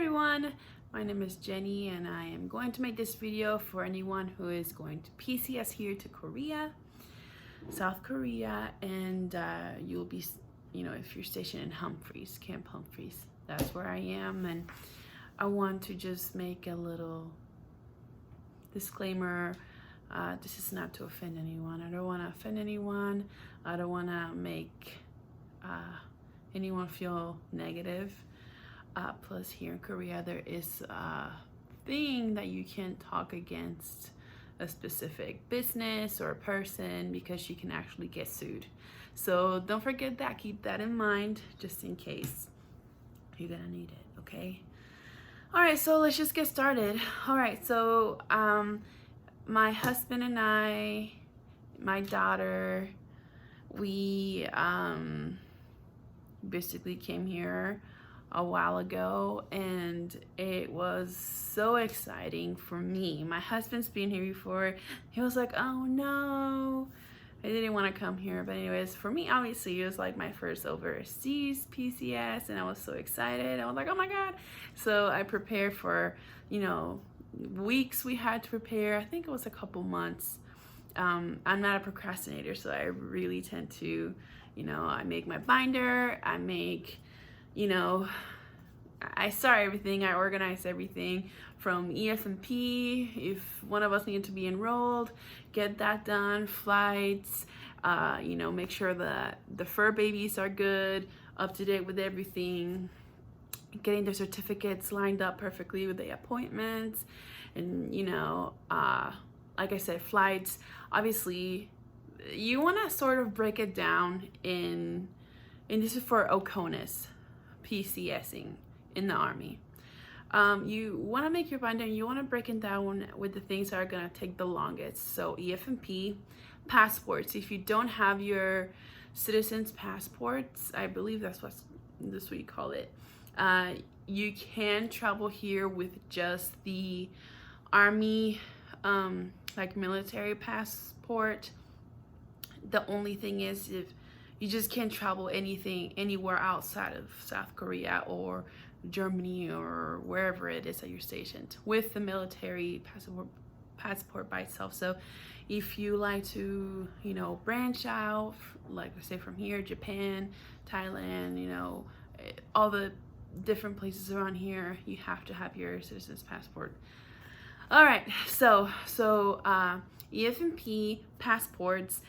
everyone, my name is Jenny and I am going to make this video for anyone who is going to PCS here to Korea, South Korea, and you'll be, if you're stationed in Humphreys, Camp Humphreys, that's where I am. And I want to just make a little disclaimer. This is not to offend anyone. I don't want to offend anyone. I don't want to make anyone feel negative. Plus here in Korea there is a thing that you can't talk against a specific business or a person because you can actually get sued. So don't forget that, keep that in mind just in case you're gonna need it, okay? All right, so let's just get started. All right, so my husband and I, my daughter, we basically came here a while ago, and it was so exciting for me. My husband's been here before. He was like, oh no, I didn't want to come here. But anyways, for me, obviously it was like my first overseas PCS, and I was so excited. I was like, oh my god. So I prepared for weeks. We had to prepare. I think it was a couple months. I'm not a procrastinator, so I really tend to, I make my binder, I make, I start everything, I organize everything from EF&P. If one of us needed to be enrolled, get that done, flights, make sure that the fur babies are good, up to date with everything, getting their certificates lined up perfectly with the appointments, and like I said, flights. Obviously, you want to sort of break it down and this is for OCONUS, PCSing in the Army. You want to make your binder and you want to break it down with the things that are going to take the longest. So EF&P, passports. If you don't have your citizens passports, I believe that's what you call it, you can travel here with just the Army like military passport. The only thing is, if you just can't travel anywhere outside of South Korea or Germany or wherever it is that you're stationed with the military passport by itself. So if you like to, branch out, like I say from here, Japan, Thailand, all the different places around here, you have to have your citizen's passport. All right, so EF&P passports.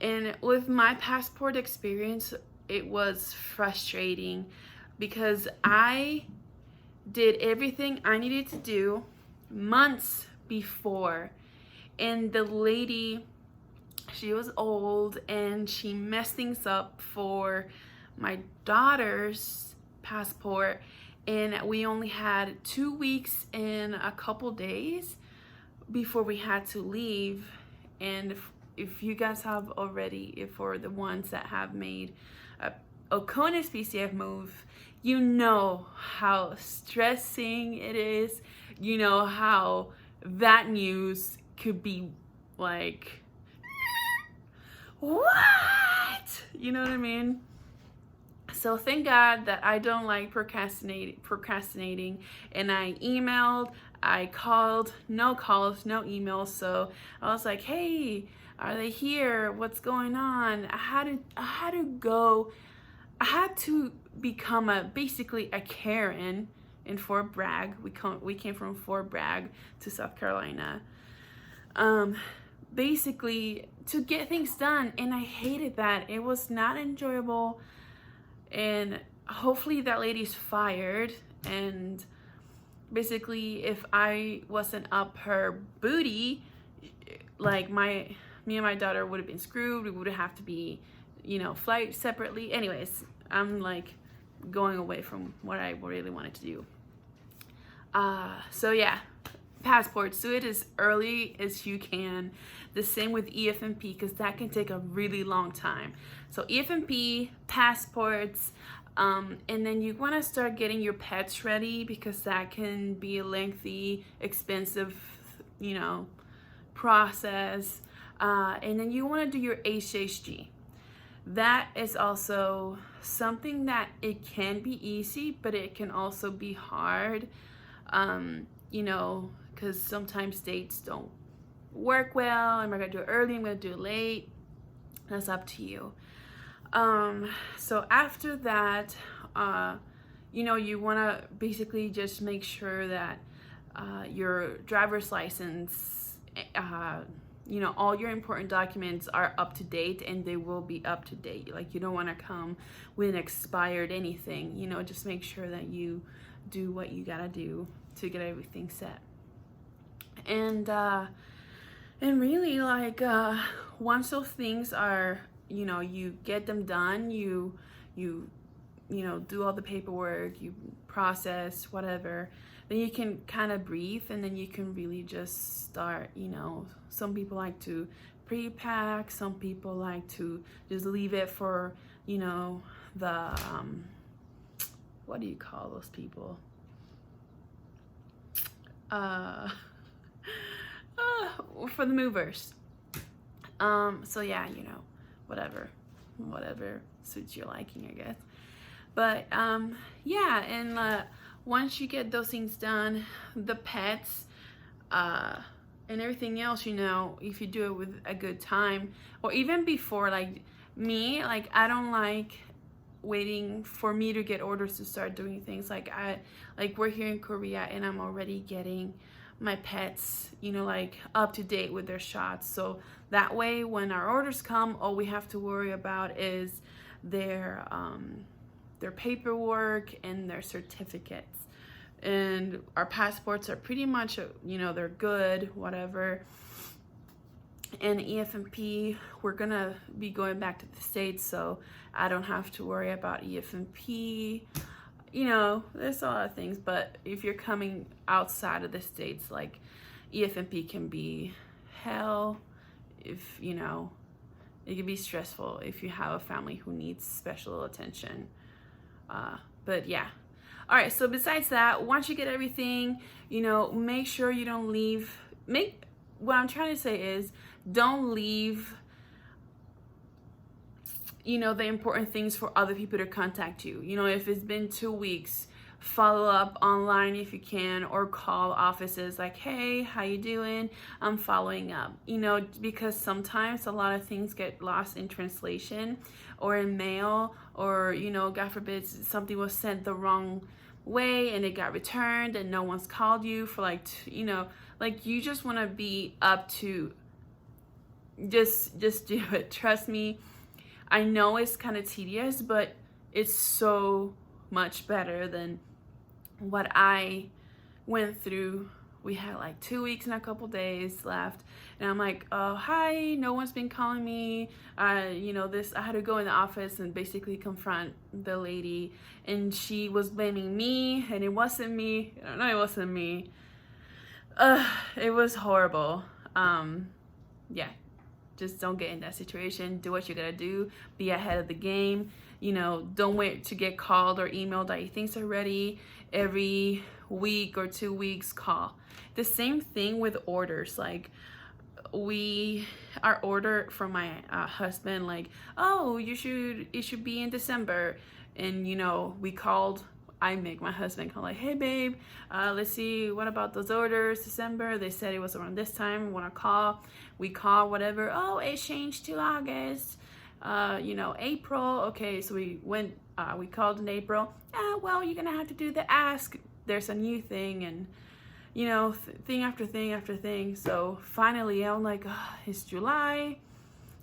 And with my passport experience, it was frustrating because I did everything I needed to do months before. And the lady, she was old and she messed things up for my daughter's passport. And we only had 2 weeks and a couple days before we had to leave. And if you guys have already, for the ones that have made a OCONUS PCF move, you know how stressing it is. You know how that news could be like, what? You know what I mean? So thank God that I don't like procrastinating, and I emailed, I called, no calls, no emails. So I was like, hey, are they here? What's going on? I had to become basically a Karen in Fort Bragg. We came from Fort Bragg to South Carolina, basically to get things done, and I hated that. It was not enjoyable, and hopefully that lady's fired. And basically, if I wasn't up her booty, like me and my daughter would have been screwed. We would have to be, flight separately. Anyways, I'm like going away from what I really wanted to do. So yeah, passports, do it as early as you can. The same with EF&P, because that can take a really long time. So EF&P, passports, and then you want to start getting your pets ready, because that can be a lengthy, expensive, process. And then you want to do your HHG. that is also something that it can be easy, but it can also be hard, you know, because sometimes dates don't work well. Am I gonna do it early? I'm gonna do it late. That's up to you. So after that, you know, you want to basically just make sure that your driver's license, you know, all your important documents are up to date, and they will be up to date. Like, you don't want to come with an expired anything, you know, just make sure that you do what you gotta do to get everything set. And really, like, once those things are, you know, you get them done, you know, do all the paperwork, you process whatever, then you can kind of breathe, and then you can really just start, you know. Some people like to pre-pack, some people like to just leave it for, you know, the what do you call those people, for the movers. So yeah, you know, whatever suits your liking, I guess. But yeah, and once you get those things done, the pets and everything else, you know, if you do it with a good time, or even before, like me, like I don't like waiting for me to get orders to start doing things. Like we're here in Korea, and I'm already getting my pets, you know, like up to date with their shots. So that way, when our orders come, all we have to worry about is their paperwork and their certificates. And our passports are pretty much, you know, they're good, whatever. And EF&P, we're gonna be going back to the States, so I don't have to worry about EF&P. You know, there's a lot of things, but if you're coming outside of the States, like, EF&P can be hell. If, you know, it can be stressful if you have a family who needs special attention. But yeah. All right, so besides that, once you get everything, you know, make sure you don't leave. What I'm trying to say is, don't leave, you know, the important things for other people to contact you. You know, if it's been 2 weeks, follow up online if you can, or call offices like, hey, how you doing? I'm following up. You know, because sometimes a lot of things get lost in translation or in mail, or, you know, God forbid something was sent the wrong way and it got returned and no one's called you for, like, you know, like, you just want to be up to just do it. Trust me, I know it's kind of tedious, but it's so much better than what I went through. We had like 2 weeks and a couple days left, and I'm like, oh, hi, no one's been calling me. You know, I had to go in the office and basically confront the lady, and she was blaming me, and it wasn't me. I don't know, it wasn't me. It was horrible. Yeah, just don't get in that situation. Do what you gotta do. Be ahead of the game. You know, don't wait to get called or emailed that your things are ready. Every week or 2 weeks, call. The same thing with orders. Like, our order from my husband, like, oh, it should be in December. And, you know, we called. I make my husband call, like, hey babe, let's see, what about those orders, December? They said it was around this time. Want to call? We call, whatever. Oh, it changed to August. You know, April. Okay, so we went, we called in April. Well, you're gonna have to do the ask. There's a new thing, and, you know, thing after thing after thing. So finally, I'm like, it's July.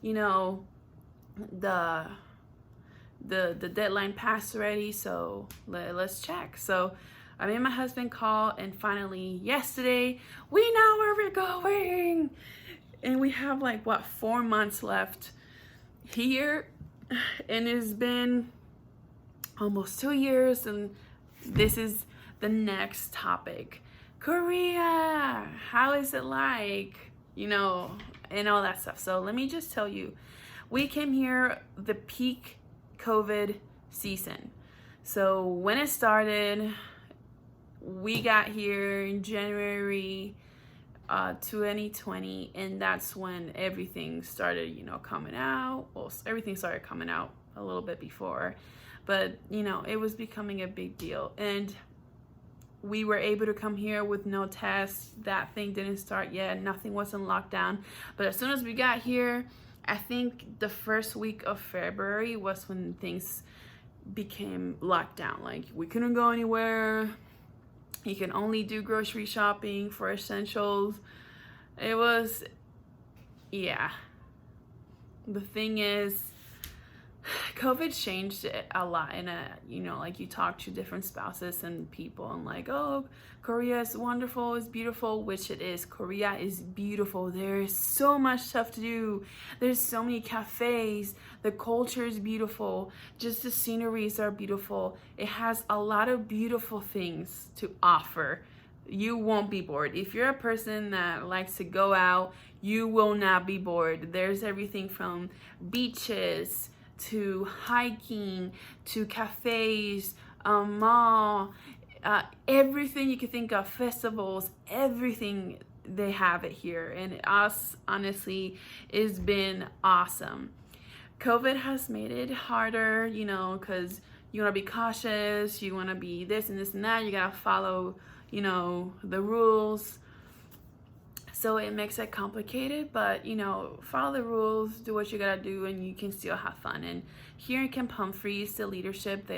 You know, the deadline passed already, so let's check. So I made my husband call, and finally yesterday, we know where we're going. And we have, like, what, 4 months left here, and it's been almost 2 years, and this is the next topic. Korea, how is it like? You know, and all that stuff. So let me just tell you, we came here the peak COVID season. So when it started, we got here in January 2020, and that's when everything started, coming out. Well, everything started coming out a little bit before, but it was becoming a big deal, and we were able to come here with no tests. That thing didn't start yet. Nothing was in lockdown. But as soon as we got here, I think the first week of February was when things became locked down. Like, we couldn't go anywhere. You can only do grocery shopping for essentials. It was, yeah. The thing is, COVID changed it a lot, and like, you talk to different spouses and people, and like, oh, Korea is wonderful, it's beautiful, which it is. Korea is beautiful. There's so much stuff to do. There's so many cafes. The culture is beautiful. Just the sceneries are beautiful. It has a lot of beautiful things to offer. You won't be bored. If you're a person that likes to go out, you will not be bored. There's everything from beaches to hiking to cafes, mall, everything you could think of, festivals, everything, they have it here. And us, honestly, it's been awesome. COVID has made it harder, because you want to be cautious, you want to be this and this and that, you gotta follow, the rules. So it makes it complicated, but follow the rules, do what you gotta do, and you can still have fun. And here in Camp Humphreys, the leadership,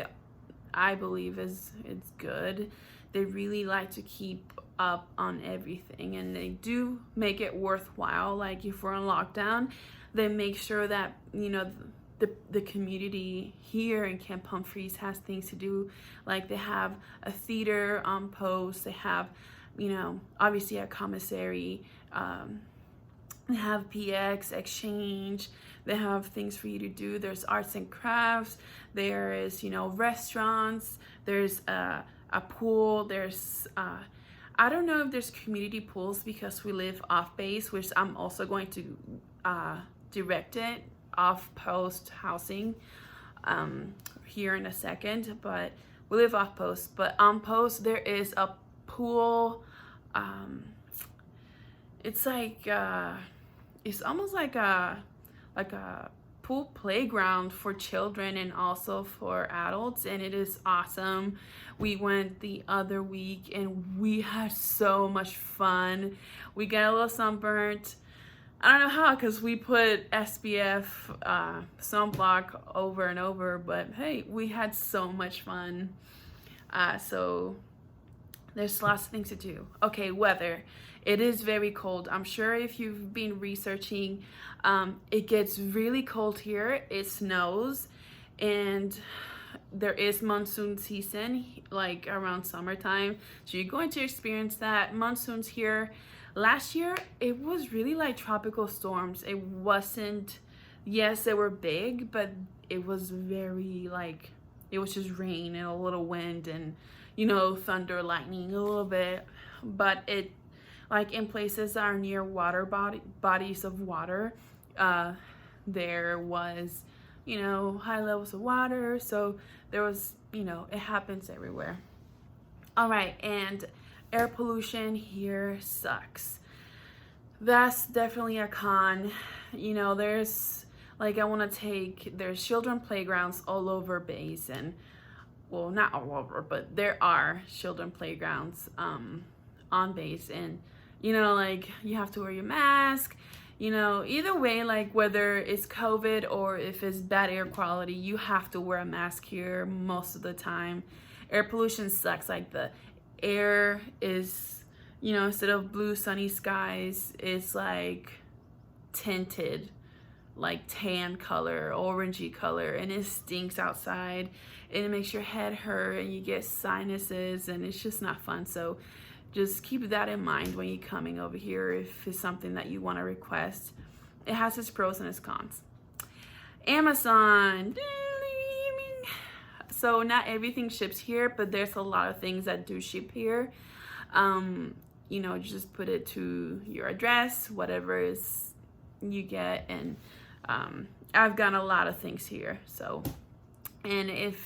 I believe it's good. They really like to keep up on everything, and they do make it worthwhile. Like, if we're on lockdown, they make sure that the community here in Camp Humphreys has things to do. Like, they have a theater on post, they have obviously a commissary, they have PX exchange, they have things for you to do. There's arts and crafts, there is restaurants, there's a pool, there's I don't know if there's community pools because we live off base, which I'm also going to direct it off post housing here in a second, but we live off post. But on post there is a pool. It's like it's almost like a pool playground for children and also for adults, and it is awesome. We went the other week and we had so much fun. We got a little sunburnt. I don't know how, because we put SPF sunblock over and over, but hey, we had so much fun. So there's lots of things to do. Okay, weather. It is very cold. I'm sure if you've been researching, it gets really cold here. It snows, and there is monsoon season, like around summertime. So you're going to experience that. Monsoons here. Last year, it was really like tropical storms. It wasn't, yes, they were big, but it was very like, it was just rain and a little wind and, thunder, lightning a little bit. But it, like in places that are near water bodies of water, there was, high levels of water. So there was, it happens everywhere. All right, and air pollution here sucks. That's definitely a con. There's like, there's children playgrounds all over base, and well, not all over, but there are children playgrounds on base, and like, you have to wear your mask. Either way, like whether it's COVID or if it's bad air quality, you have to wear a mask here most of the time. Air pollution sucks. Like, the air is, instead of blue sunny skies, it's like tinted, like tan color, orangey color, and it stinks outside, and it makes your head hurt, and you get sinuses, and it's just not fun. So just keep that in mind when you're coming over here if it's something that you want to request. It has its pros and its cons. Amazon. So not everything ships here, but there's a lot of things that do ship here. Just put it to your address, whatever is you get, and I've gotten a lot of things here. So, and if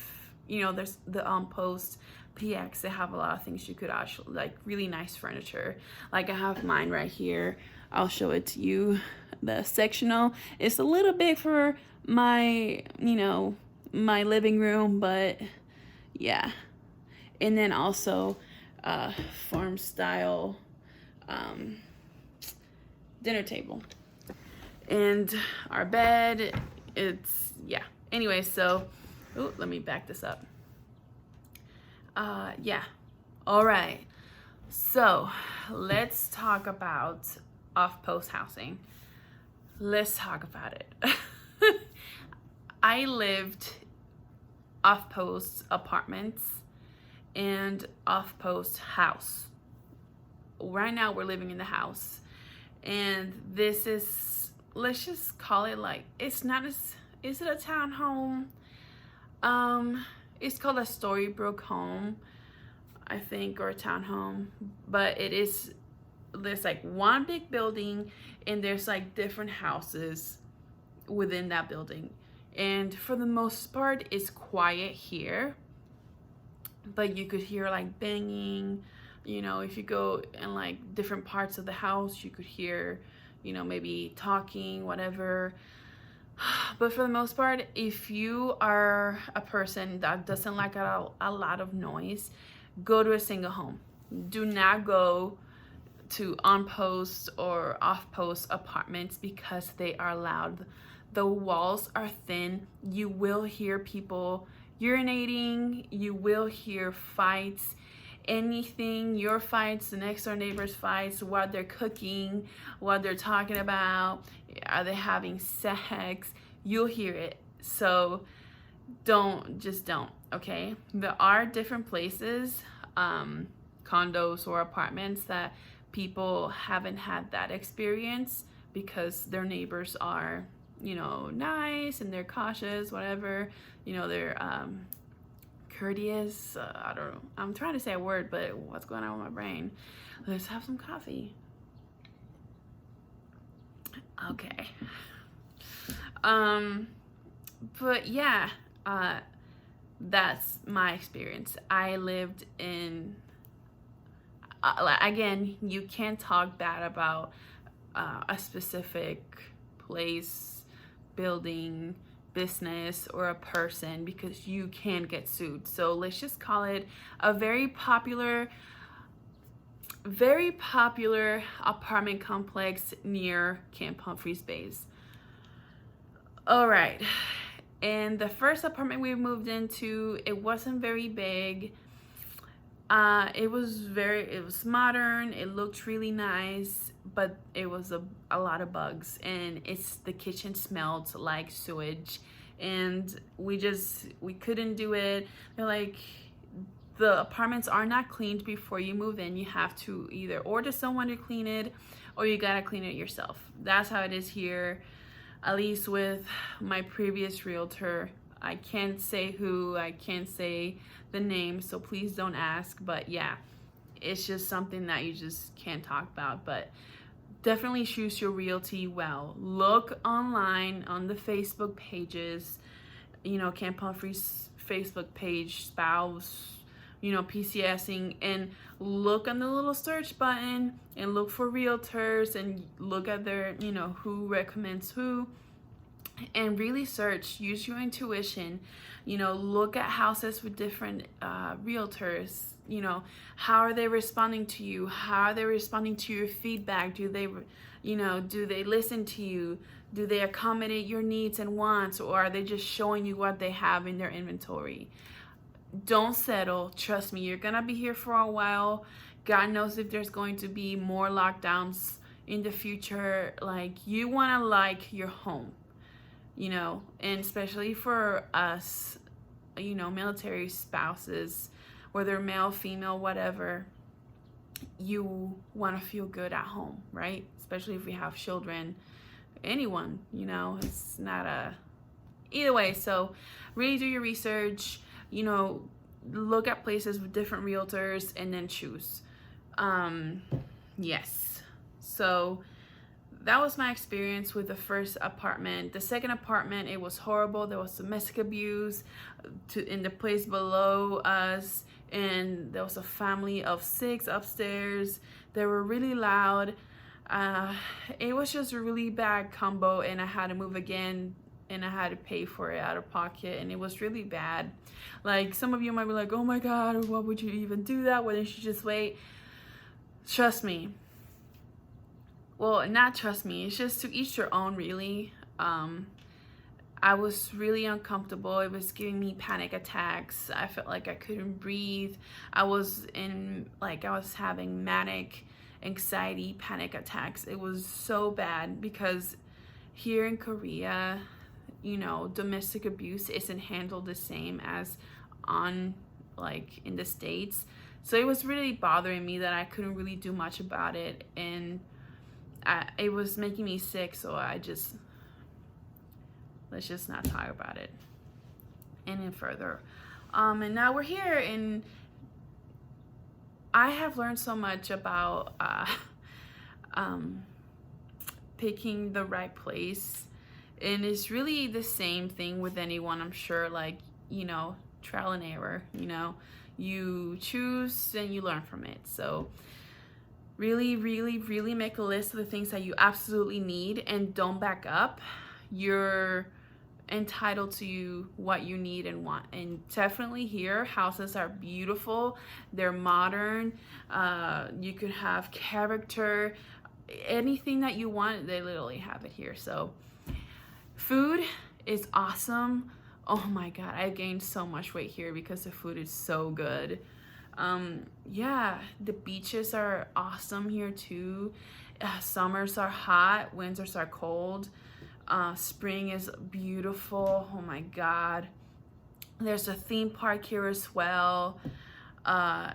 there's the post PX, they have a lot of things you could actually, like really nice furniture. Like I have mine right here. I'll show it to you. The sectional, it's a little big for my, my living room, but yeah. And then also farm style dinner table. And our bed, it's, yeah. Anyway, so, let me back this up. Yeah. All right. So let's talk about off-post housing. Let's talk about it. I lived off-post apartments and off-post house. Right now we're living in the house, and this is, let's just call it like, it's not as, is it a townhome? It's called a Storybrooke home, I think, or a townhome, but it is, there's like one big building and there's like different houses within that building, and for the most part it's quiet here, but you could hear like banging, if you go in like different parts of the house, you could hear, maybe talking, whatever. But for the most part, if you are a person that doesn't like a lot of noise, go to a single home. Do not go to on-post or off-post apartments because they are loud. The walls are thin. You will hear people urinating. You will hear fights. Anything, your fights, the next door neighbor's fights, what they're cooking, what they're talking about, are they having sex, you'll hear it. So don't, okay? There are different places, condos or apartments, that people haven't had that experience because their neighbors are, nice and they're cautious, whatever, they're courteous. I don't know. I'm trying to say a word, but what's going on with my brain? Let's have some coffee. Okay. But yeah, that's my experience. I lived in, again, you can't talk bad about a specific place, building, business, or a person, because you can get sued. So let's just call it a very popular apartment complex near Camp Humphreys Base. All right, and the first apartment we moved into, it wasn't very big. It was modern. It looked really nice, but it was a lot of bugs, and the kitchen smelled like sewage, and we couldn't do it. They're like, the apartments are not cleaned before you move in. You have to either order someone to clean it, or you gotta clean it yourself. That's how it is here, at least with my previous realtor. I can't say who, I can't say the name, so please don't ask. But yeah, it's just something that you just can't talk about. But definitely choose your realty well. Look online on the Facebook pages, Camp Humphreys Facebook page, spouse, PCSing, and look on the little search button and look for realtors and look at their, who recommends who, and really search, use your intuition, look at houses with different realtors, how are they responding to you? How are they responding to your feedback? Do they listen to you? Do they accommodate your needs and wants, or are they just showing you what they have in their inventory? Don't settle. Trust me, you're gonna be here for a while. God knows if there's going to be more lockdowns in the future. Like, you want to like your home, and especially for us, military spouses, whether male, female, whatever, you want to feel good at home, right? Especially if we have children, anyone, it's not either way. So really do your research, look at places with different realtors and then choose. Yes. So that was my experience with the first apartment. The second apartment, it was horrible. There was domestic abuse in the place below us. and there was a family of 6 upstairs. They were really loud. It was just a really bad combo, and I had to move again, and I had to pay for it out of pocket, and it was really bad. Like, some of you might be like, oh my god, why would you even do that? Why didn't you just wait? Trust me. Well, not trust me, it's just to each their own, really. I was really uncomfortable. It was giving me panic attacks. I felt like I couldn't breathe. I was having manic anxiety panic attacks. It was so bad because here in Korea, you know, domestic abuse isn't handled the same as on like in the States. So it was really bothering me that I couldn't really do much about it, and it was making me sick. So let's just not talk about it any further. And now we're here, and I have learned so much about picking the right place, and it's really the same thing with anyone, I'm sure. Like, you know, trial and error, you know, you choose and you learn from it. So really, really, really make a list of the things that you absolutely need, and don't back up. You're entitled to what you need and want. And definitely here, houses are beautiful. They're modern. You could have character. Anything that you want, they literally have it here. So food is awesome. Oh my god, I gained so much weight here because the food is so good. Yeah, the beaches are awesome here too. Summers are hot, winters are cold. Spring is beautiful. Oh my god. There's a theme park here as well.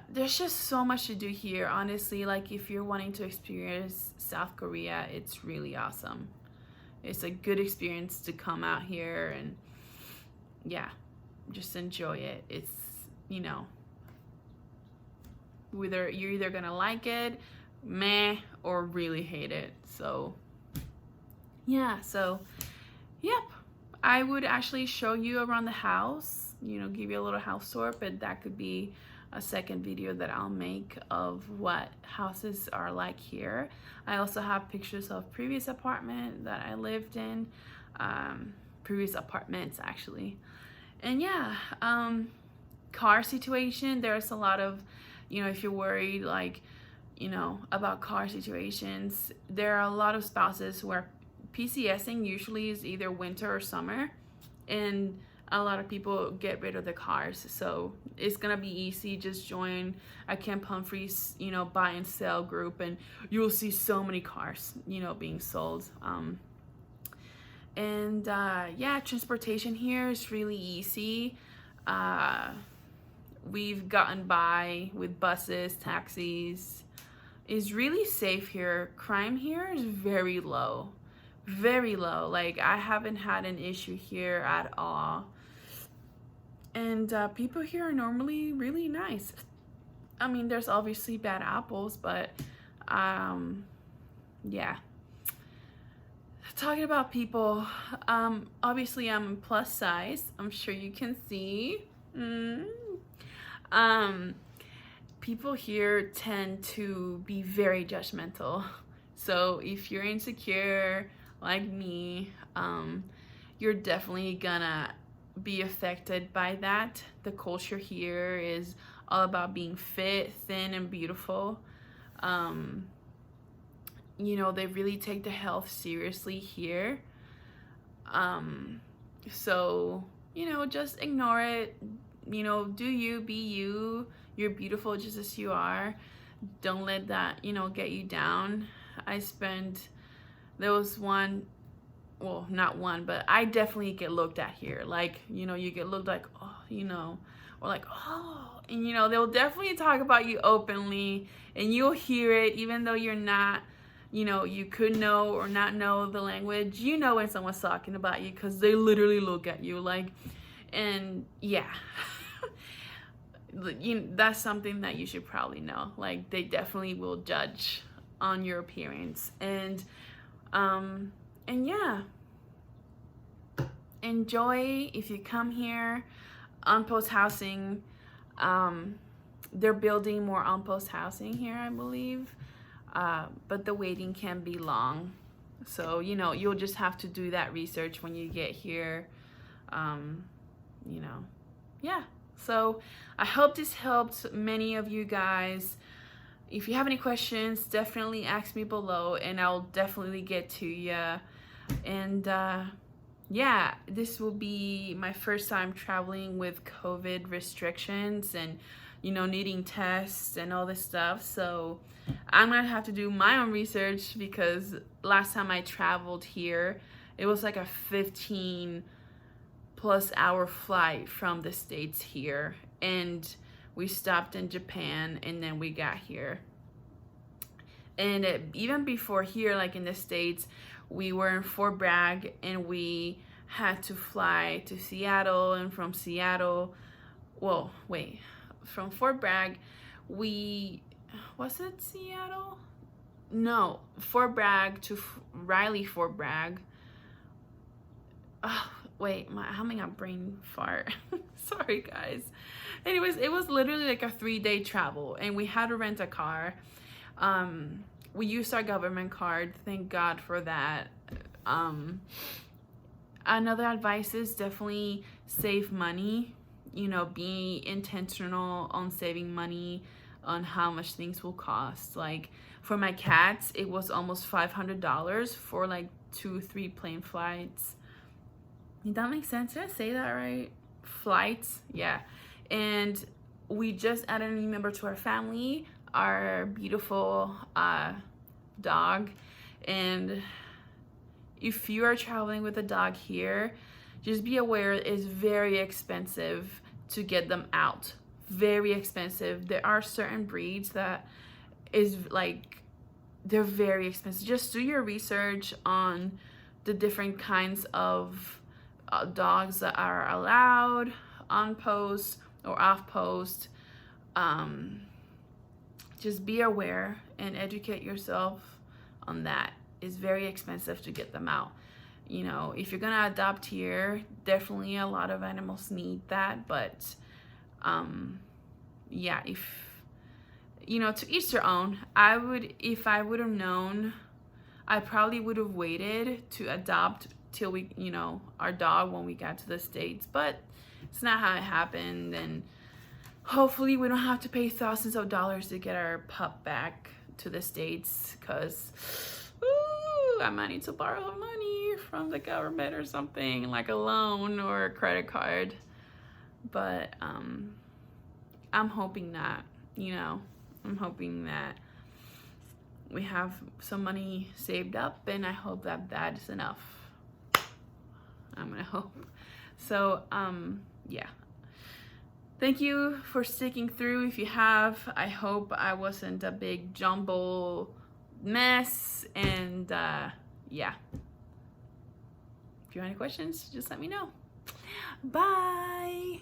There's just so much to do here, honestly. Like, if you're wanting to experience South Korea, it's really awesome. It's a good experience to come out here and yeah, just enjoy it. It's, you know, you're either gonna like it, meh, or really hate it. So yeah, so yep, I would actually show you around the house, you know, give you a little house tour, but that could be a second video that I'll make of what houses are like here. I also have pictures of previous apartment that I lived in, previous apartments actually. And yeah, car situation, there's a lot of, you know, if you're worried, like, you know, about car situations, there are a lot of spouses who are PCSing usually is either winter or summer, and a lot of people get rid of the cars. So it's gonna be easy. Just join a Camp Humphreys, you know, buy and sell group, and you will see so many cars, you know, being sold. Yeah, transportation here is really easy. We've gotten by with buses, taxis. It's really safe here. Crime here is very low. Very low. Like, I haven't had an issue here at all. And people here are normally really nice. I mean, there's obviously bad apples, but yeah. Talking about people, obviously I'm plus size. I'm sure you can see. People here tend to be very judgmental. So if you're insecure like me, you're definitely gonna be affected by that. The culture here is all about being fit, thin, and beautiful. You know, they really take the health seriously here. So, you know, just ignore it. You know, do you, be you. You're beautiful just as you are. Don't let that, you know, get you down. There was one, well, not one, but I definitely get looked at here. Like, you know, you get looked like, oh, you know, or like, oh, and you know, they'll definitely talk about you openly, and you'll hear it even though you're not, you know, you could know or not know the language. You know when someone's talking about you because they literally look at you like, and yeah. That's something that you should probably know. Like, they definitely will judge on your appearance. And yeah, enjoy if you come here on post housing. they're building more on-post housing here, I believe, but the waiting can be long. So, you know, you'll just have to do that research when you get here. You know, yeah. So I hope this helped many of you guys. If you have any questions, definitely ask me below and I'll definitely get to you. And yeah, this will be my first time traveling with COVID restrictions and, you know, needing tests and all this stuff. So I'm gonna have to do my own research, because last time I traveled here, it was like a 15+ hour flight from the States here, and we stopped in Japan and then we got here. And even before here, like in the States, we were in Fort Bragg and we had to fly to Seattle, and from Seattle, well, wait, from Fort Bragg, was it Seattle? No, Fort Bragg to Riley, Fort Bragg. Oh, wait, I'm having a brain fart. Sorry, guys. Anyways, it was literally like a 3-day travel, and we had to rent a car. We used our government card. Thank God for that. Another advice is definitely save money. You know, be intentional on saving money on how much things will cost. Like for my cats, it was almost $500 for like 2-3 plane flights. Did that make sense? Did I say that right? Flights, yeah. And we just added a new member to our family, our beautiful dog. And if you are traveling with a dog here, just be aware it's very expensive to get them out. Very expensive. There are certain breeds that is like, they're very expensive. Just do your research on the different kinds of dogs that are allowed on post or off post. Just be aware and educate yourself on that. It's very expensive to get them out. You know, if you're gonna adopt here, definitely a lot of animals need that, but yeah, if you know, to each their own. If I would have known, I probably would have waited to adopt till we, you know, our dog when we got to the States, but it's not how it happened. And hopefully we don't have to pay thousands of dollars to get our pup back to the States, because I might need to borrow money from the government or something, like a loan or a credit card. But I'm hoping not, you know, I'm hoping that we have some money saved up, and I hope that that is enough. I'm gonna hope. So yeah, thank you for sticking through. If you have, I hope I wasn't a big jumble mess. And yeah, if you have any questions, just let me know. Bye.